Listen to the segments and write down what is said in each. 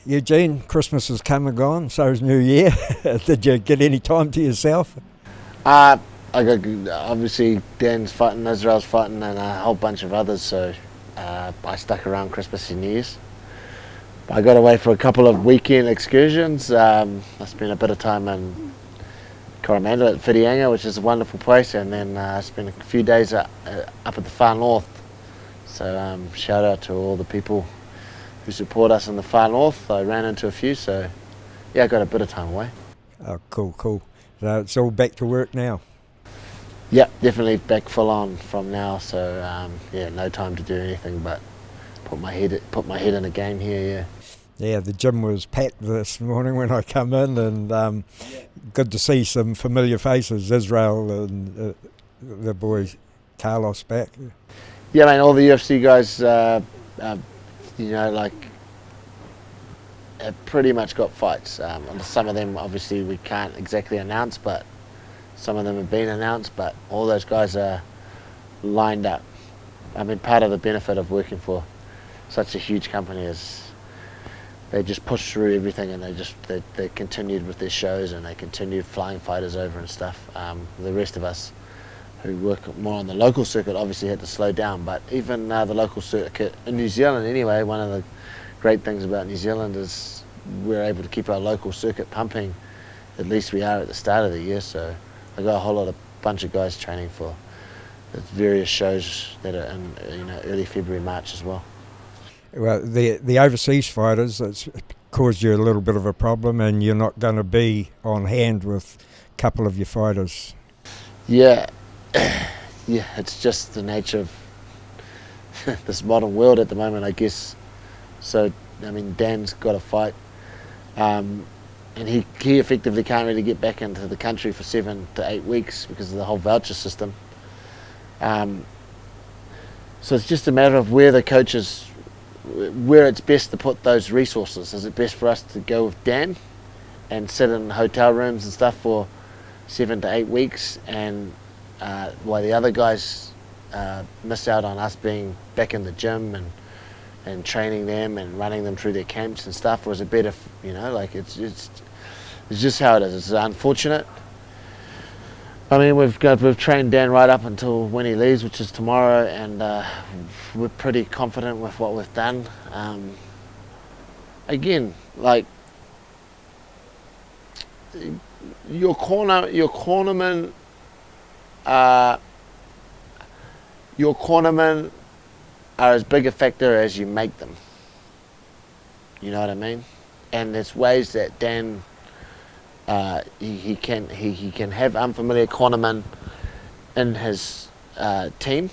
Eugene, Christmas has come and gone, so is New Year. Did you get any time to yourself? I got obviously Dan's fighting, Israel's fighting, and a whole bunch of others. So I stuck around Christmas and New Year's. I got away for a couple of weekend excursions. I spent a bit of time in Incremental at Whirianga, which is a wonderful place, and then I spent a few days up at the far north. So shout out to all the people who support us in the far north. I ran into a few, so yeah, I got a bit of time away. Oh, cool. So it's all back to work now. Yeah, definitely back full on from now. So yeah, no time to do anything but put my head in the game here. Yeah. Yeah, the gym was packed this morning when I come in, and good to see some familiar faces, Israel and the boy Carlos back. Yeah, man, all the UFC guys, have pretty much got fights. Some of them, obviously, we can't exactly announce, but some of them have been announced, but all those guys are lined up. I mean, part of the benefit of working for such a huge company is they just pushed through everything, and they continued with their shows, and they continued flying fighters over and stuff. The rest of us who work more on the local circuit obviously had to slow down, but even the local circuit in New Zealand anyway, one of the great things about New Zealand is we're able to keep our local circuit pumping. At least we are at the start of the year, so I got a bunch of guys training for the various shows that are in early February, March as well. Well, the overseas fighters, it's caused you a little bit of a problem, and you're not going to be on hand with a couple of your fighters. Yeah, yeah, it's just the nature of this modern world at the moment, I guess. So, I mean, Dan's got a fight, and he effectively can't really get back into the country for 7 to 8 weeks because of the whole voucher system. So it's just a matter of where it's best to put those resources. Is it best for us to go with Dan and sit in hotel rooms and stuff for 7 to 8 weeks, and while the other guys miss out on us being back in the gym and training them and running them through their camps and stuff? Or is it better, it's just how it is. It's unfortunate. I mean, we've trained Dan right up until when he leaves, which is tomorrow, and we're pretty confident with what we've done. Again, like your cornermen are as big a factor as you make them. You know what I mean? And there's ways that Dan he can have unfamiliar cornermen in his team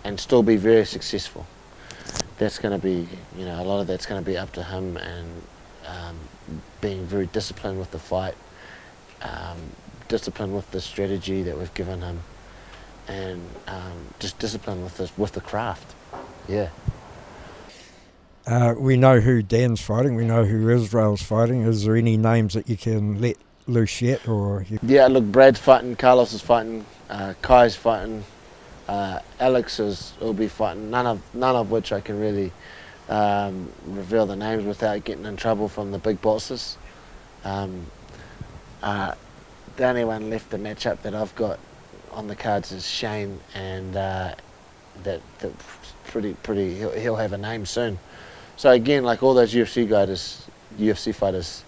and still be very successful. That's going to be, a lot of that's going to be up to him, and being very disciplined with the fight, disciplined with the strategy that we've given him, and just disciplined with the craft. Yeah. We know who Dan's fighting. We know who Israel's fighting. Is there any names that you can let loose yet? Yeah, look, Brad's fighting, Carlos is fighting, Kai's fighting, Alex will be fighting. None of which I can really reveal the names without getting in trouble from the big bosses. The only one left to match up that I've got on the cards is Shane, and that pretty he'll have a name soon. So again, like all those UFC fighters,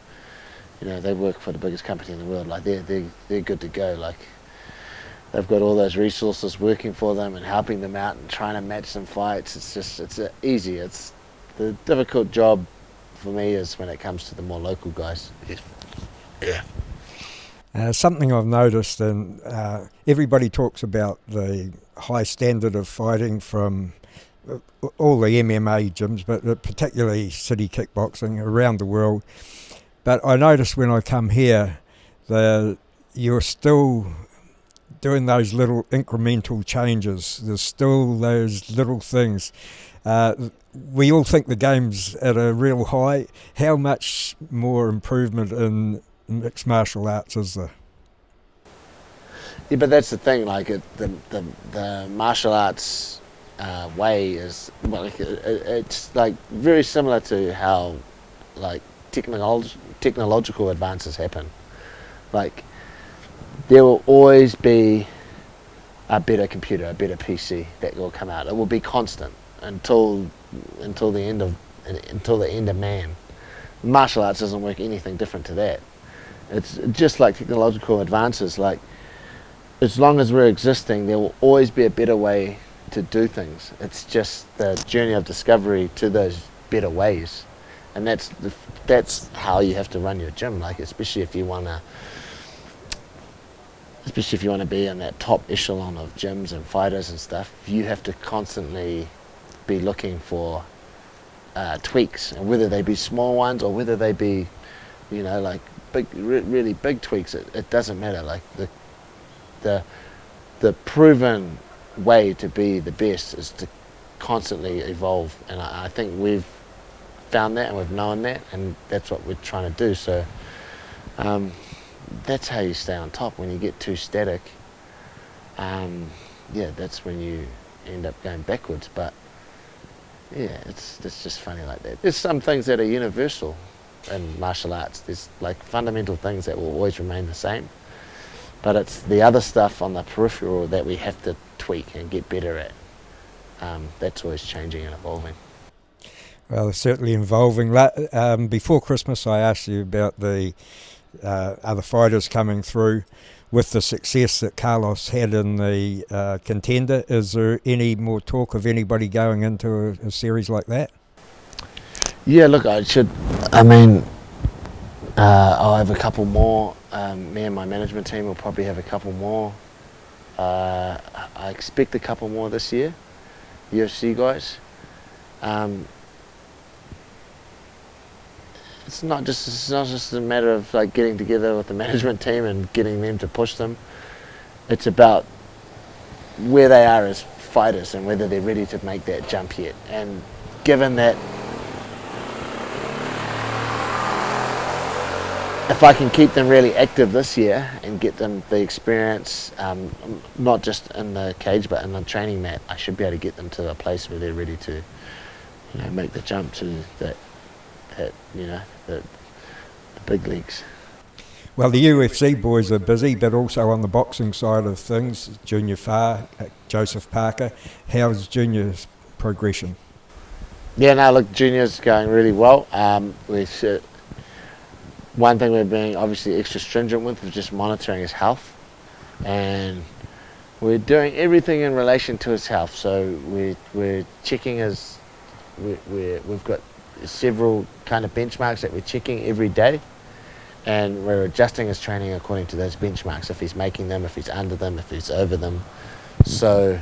they work for the biggest company in the world. Like they're good to go. Like they've got all those resources working for them and helping them out and trying to match some fights. It's easy. It's the difficult job for me is when it comes to the more local guys. Yeah. Something I've noticed, and everybody talks about the high standard of fighting from all the MMA gyms, but particularly city kickboxing around the world. But I noticed when I come here that you're still doing those little incremental changes. There's still those little things. We all think the game's at a real high. How much more improvement in mixed martial arts is there? Yeah, but that's the thing. Like the martial arts way is it's like very similar to how like technological advances happen. Like there will always be a better computer, a better PC that will come out. It will be constant until the end of man. Martial arts doesn't work anything different to that. It's just like technological advances. Like as long as we're existing, there will always be a better way to do things. It's just the journey of discovery to those better ways, and that's how you have to run your gym. Like especially if you wanna be in that top echelon of gyms and fighters and stuff, you have to constantly be looking for tweaks, and whether they be small ones or whether they be, like big, really big tweaks. It doesn't matter. Like the proven way to be the best is to constantly evolve, and I think we've found that and we've known that, and that's what we're trying to do. So that's how you stay on top. When you get too static, that's when you end up going backwards. But yeah, it's just funny like that. There's some things that are universal in martial arts. There's like fundamental things that will always remain the same, but it's the other stuff on the peripheral that we have to tweak and get better at. That's always changing and evolving. Well, it's certainly evolving. Before Christmas, I asked you about the other fighters coming through. With the success that Carlos had in the Contender, is there any more talk of anybody going into a series like that? Yeah, look, I'll have a couple more. Me and my management team will probably have a couple more. I expect a couple more this year, UFC guys. It's not just a matter of like getting together with the management team and getting them to push them. It's about where they are as fighters and whether they're ready to make that jump yet. And given that, if I can keep them really active this year and get them the experience, not just in the cage but in the training mat, I should be able to get them to a place where they're ready to, make the jump to the big leagues. Well, the UFC boys are busy, but also on the boxing side of things, Junior Farr, Joseph Parker. How's Junior's progression? Yeah, no, look, Junior's going really well. One thing we're being obviously extra stringent with is just monitoring his health, and we're doing everything in relation to his health. So we're checking his. We've got several kind of benchmarks that we're checking every day, and we're adjusting his training according to those benchmarks. If he's making them, if he's under them, if he's over them. So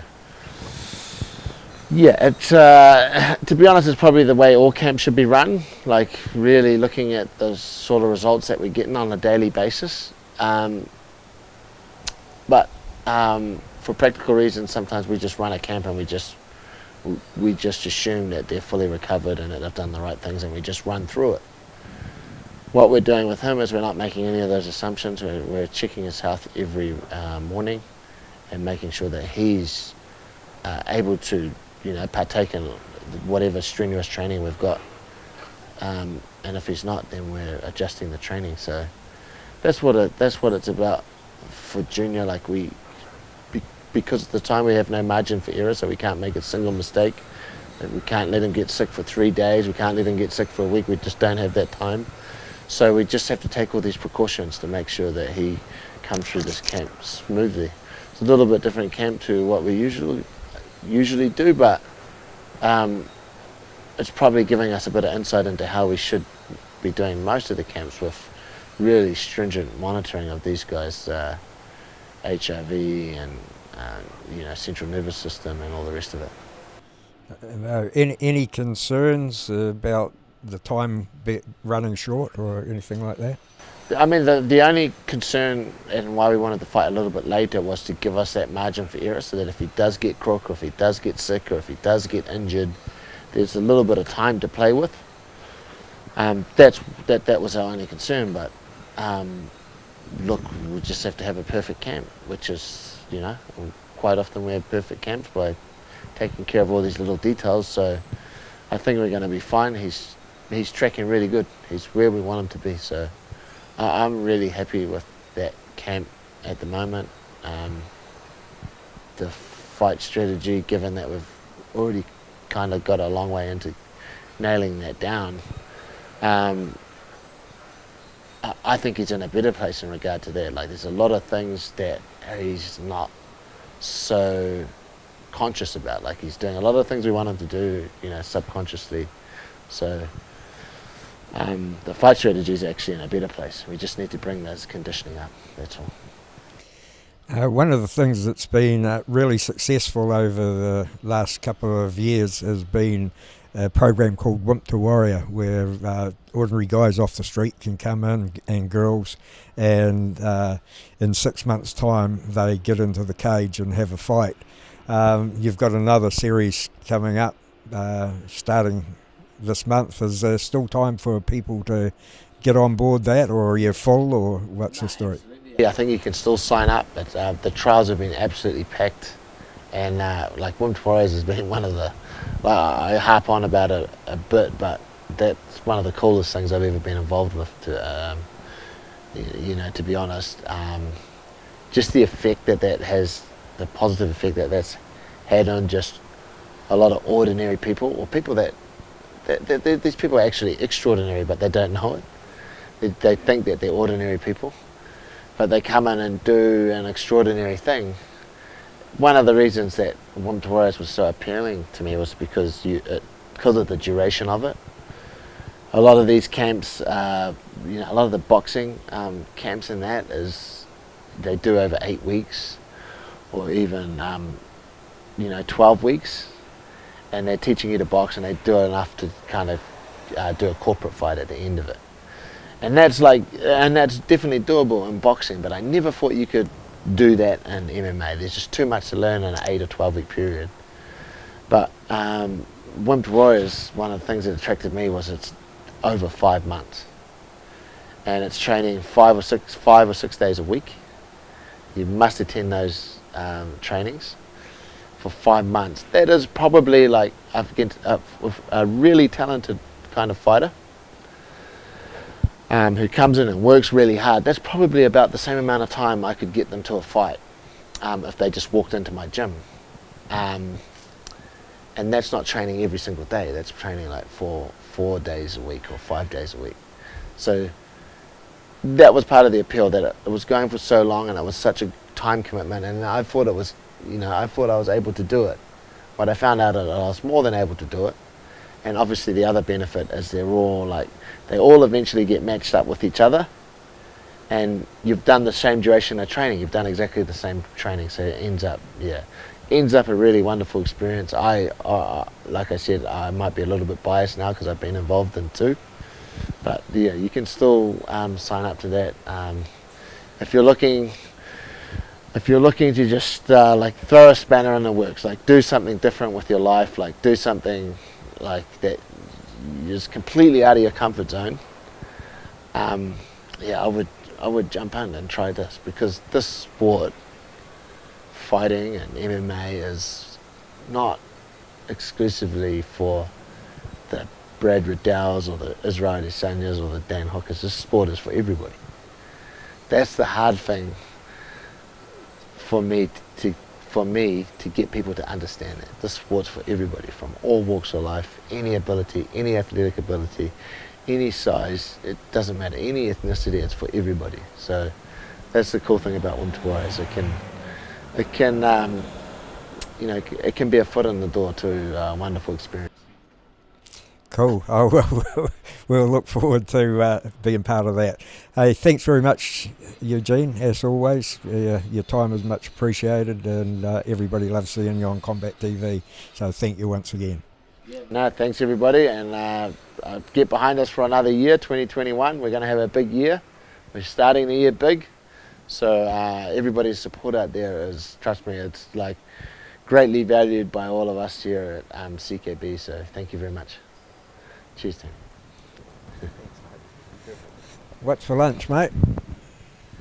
yeah, it's to be honest, it's probably the way all camps should be run. Like really looking at those sort of results that we're getting on a daily basis. But for practical reasons, sometimes we just run a camp and we just assume that they're fully recovered and that they've done the right things, and we just run through it. What we're doing with him is we're not making any of those assumptions. We're checking his health every morning and making sure that he's able to, partake in whatever strenuous training we've got. And if he's not, then we're adjusting the training. So that's what it's about for Junior. Like because at the time we have no margin for error, so we can't make a single mistake. We can't let him get sick for 3 days. We can't let him get sick for a week. We just don't have that time. So we just have to take all these precautions to make sure that he comes through this camp smoothly. It's a little bit different camp to what we usually do, but it's probably giving us a bit of insight into how we should be doing most of the camps, with really stringent monitoring of these guys' HIV and central nervous system and all the rest of it. Any concerns about the time running short or anything like that? I mean, the only concern and why we wanted to fight a little bit later was to give us that margin for error, so that if he does get crook, or if he does get sick, or if he does get injured, there's a little bit of time to play with. That was our only concern. But look, we just have to have a perfect camp, which is, quite often we have perfect camps by taking care of all these little details. So I think we're going to be fine. He's he's tracking really good. He's where we want him to be. So I'm really happy with that camp at the moment. The fight strategy, given that we've already kind of got a long way into nailing that down, I think he's in a better place in regard to that. Like, there's a lot of things that he's not so conscious about. Like, he's doing a lot of things we want him to do, subconsciously. So the fight strategy is actually in a better place. We just need to bring those conditioning up, that's all. One of the things that's been really successful over the last couple of years has been a program called Wimp to Warrior, where ordinary guys off the street can come in, and girls, and in 6 months' time they get into the cage and have a fight. You've got another series coming up starting this month. Is there still time for people to get on board that, or are you full, or what's the story? Yeah, I think you can still sign up, but the trials have been absolutely packed, and like Wimp to Warriors has been one of the, I harp on about it a bit, but that's one of the coolest things I've ever been involved with, to be honest. Just the effect that has, the positive effect that that's had on just a lot of ordinary people, or people that these people are actually extraordinary, but they don't know it. They think that they're ordinary people, but they come in and do an extraordinary thing. One of the reasons that Wimp to Warriors was so appealing to me was because of the duration of it. A lot of these camps, a lot of the boxing camps in that they do over 8 weeks, or even 12 weeks, and they're teaching you to box, and they do enough to kind of do a corporate fight at the end of it. And that's definitely doable in boxing, but I never thought you could do that in MMA. There's just too much to learn in an 8 or 12 week period. But Wimp to Warriors, one of the things that attracted me was it's over 5 months, and it's training 5 or 6 days a week. You must attend those trainings for 5 months. That is probably like with a really talented kind of fighter who comes in and works really hard. That's probably about the same amount of time I could get them to a fight if they just walked into my gym. And that's not training every single day. That's training like four days a week or 5 days a week. So that was part of the appeal, that it was going for so long and it was such a time commitment, and I thought I was able to do it. But I found out that I was more than able to do it. And obviously the other benefit is they all eventually get matched up with each other, and you've done the same duration of training. You've done exactly the same training, so it ends up a really wonderful experience. Like I said, I might be a little bit biased now because I've been involved in 2, but yeah, you can still sign up to that. If you're looking to just like throw a spanner in the works, like do something different with your life, like do something like that is completely out of your comfort zone, I would jump in and try this, because this sport, fighting and MMA, is not exclusively for the Brad Riddells or the Israel Adesanyas or the Dan Hookers. This sport is for everybody. That's the hard thing for me to get people to understand that. This sport's for everybody, from all walks of life, any ability, any athletic ability, any size, it doesn't matter, any ethnicity, it's for everybody. So that's the cool thing about Wimp to Warriors. It can be a foot in the door to a wonderful experience. Cool. We'll look forward to being part of that. Hey, thanks very much, Eugene, as always. Your time is much appreciated, and everybody loves seeing you on Combat TV. So thank you once again. No, thanks everybody, and get behind us for another year, 2021. We're going to have a big year. We're starting the year big. So everybody's support out there is, trust me, it's like greatly valued by all of us here at CKB. So thank you very much. Cheers, team. What's for lunch, mate?